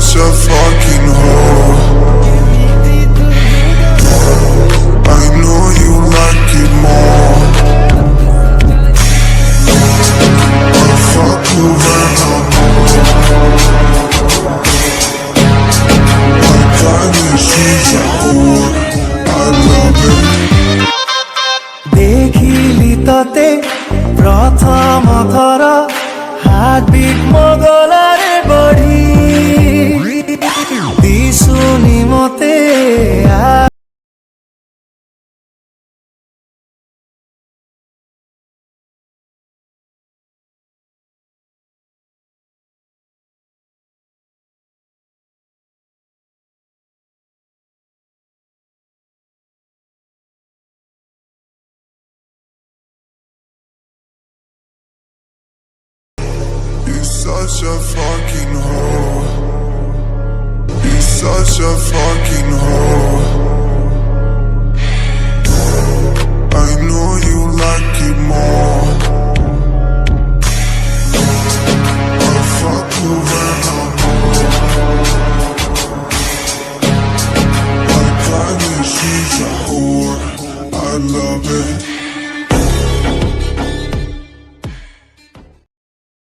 such a fucking hoe. I know you like it more. I fuck you when I'm I got you, she's a whore. I love it. देखिली तते प्रथम थर heartbeat मो गलारे बढी दिसुनी मते Such a fucking hoe. You're such a fucking hoe. I know you like it more. I fuck you when I'm I got you, she's a whore. I love it.